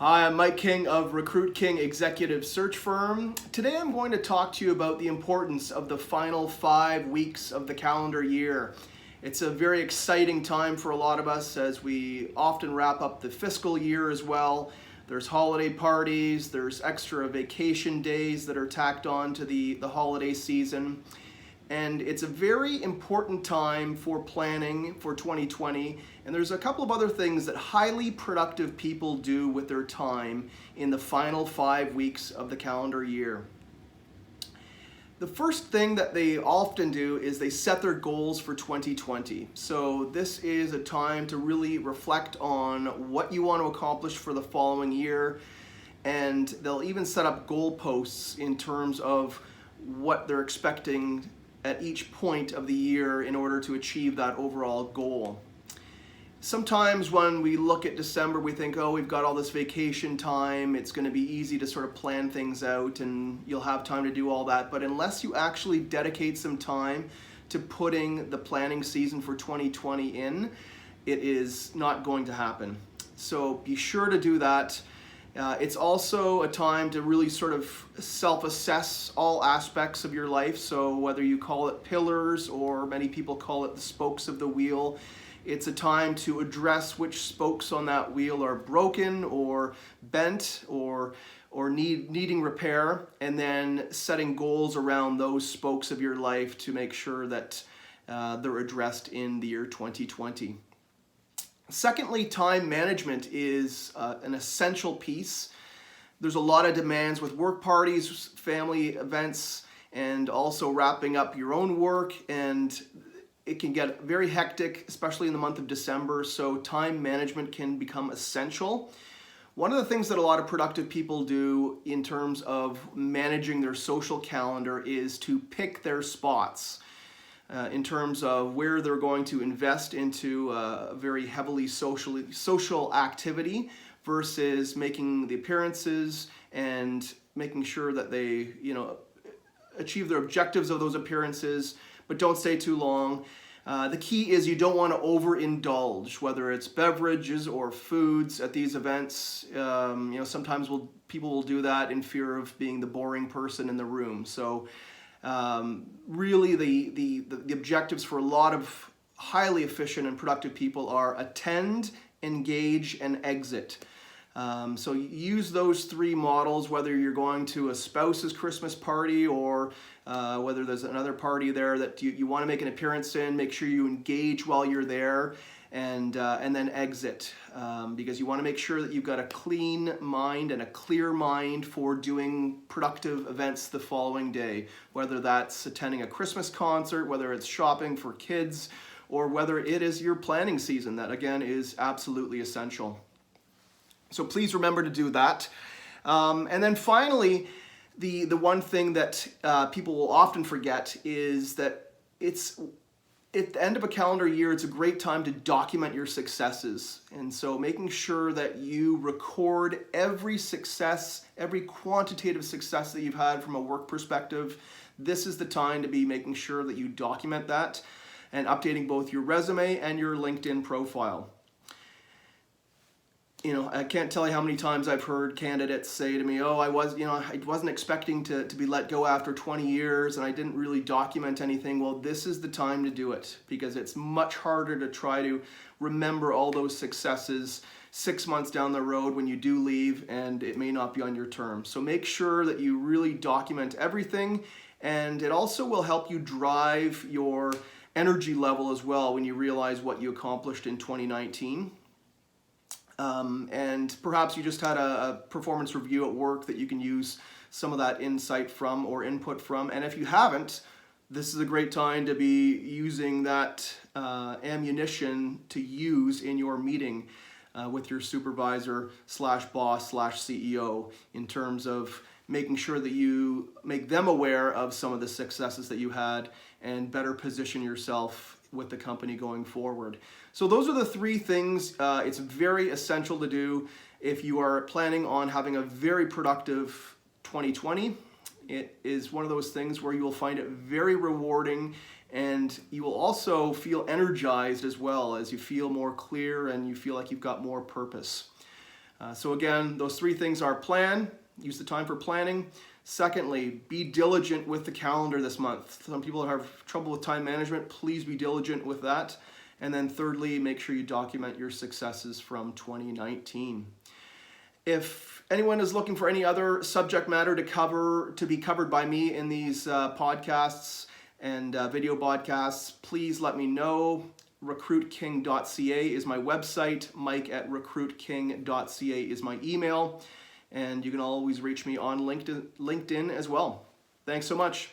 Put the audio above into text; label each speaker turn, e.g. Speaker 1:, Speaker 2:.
Speaker 1: Hi, I'm Mike King of Recruit King Executive Search Firm. Today I'm going to talk to you about the importance of the final 5 weeks of the calendar year. It's a very exciting time for a lot of us as we often wrap up the fiscal year as well. There's holiday parties, there's extra vacation days that are tacked on to the holiday season. And it's a very important time for planning for 2020. And there's a couple of other things that highly productive people do with their time in the final 5 weeks of the calendar year. The first thing that they often do is they set their goals for 2020. So this is a time to really reflect on what you want to accomplish for the following year. And they'll even set up goalposts in terms of what they're expecting at each point of the year in order to achieve that overall goal. Sometimes when we look at December, we think, oh, we've got all this vacation time, it's going to be easy to sort of plan things out and you'll have time to do all that. But unless you actually dedicate some time to putting the planning season for 2020 in, it is not going to happen. So be sure to do that. It's also a time to really sort of self-assess all aspects of your life. So whether you call it pillars or many people call it the spokes of the wheel, it's a time to address which spokes on that wheel are broken or bent or needing repair, and then setting goals around those spokes of your life to make sure that they're addressed in the year 2020. Secondly, time management is an essential piece. There's a lot of demands with work parties, family events, and also wrapping up your own work, and it can get very hectic, especially in the month of December, so time management can become essential. One of the things that a lot of productive people do in terms of managing their social calendar is to pick their spots. In terms of where they're going to invest into a very heavily social activity versus making the appearances and making sure that they, achieve their objectives of those appearances, but don't stay too long. The key is you don't want to overindulge, whether it's beverages or foods at these events. Sometimes people will do that in fear of being the boring person in the room. So really the objectives for a lot of highly efficient and productive people are attend, engage, and exit. So use those 3 models, whether you're going to a spouse's Christmas party or whether there's another party there that you want to make an appearance in. Make sure you engage while you're there, and then exit, because you want to make sure that you've got a clean mind and a clear mind for doing productive events the following day, whether that's attending a Christmas concert, whether it's shopping for kids, or whether it is your planning season. That again is absolutely essential. So please remember to do that. And then finally, the one thing that people will often forget is that it's at the end of a calendar year, it's a great time to document your successes. And so making sure that you record every success, every quantitative success that you've had from a work perspective, this is the time to be making sure that you document that and updating both your resume and your LinkedIn profile. I can't tell you how many times I've heard candidates say to me, oh, I wasn't expecting to be let go after 20 years and I didn't really document anything. Well, this is the time to do it, because it's much harder to try to remember all those successes 6 months down the road when you do leave and it may not be on your terms. So make sure that you really document everything, and it also will help you drive your energy level as well when you realize what you accomplished in 2019. And perhaps you just had a performance review at work that you can use some of that insight from or input from. And if you haven't, this is a great time to be using that ammunition to use in your meeting with your supervisor / boss / CEO, in terms of making sure that you make them aware of some of the successes that you had and better position yourself with the company going forward. So those are the 3 things it's very essential to do if you are planning on having a very productive 2020. It is one of those things where you will find it very rewarding, and you will also feel energized as well, as you feel more clear and you feel like you've got more purpose. So again, those three things are plan, use the time for planning. Secondly, be diligent with the calendar this month. Some people have trouble with time management. Please be diligent with that. And then thirdly, make sure you document your successes from 2019. If anyone is looking for any other subject matter to be covered by me in these podcasts and video podcasts, please let me know. recruitking.ca is my website. Mike@recruitking.ca is my email. And you can always reach me on LinkedIn as well. Thanks so much.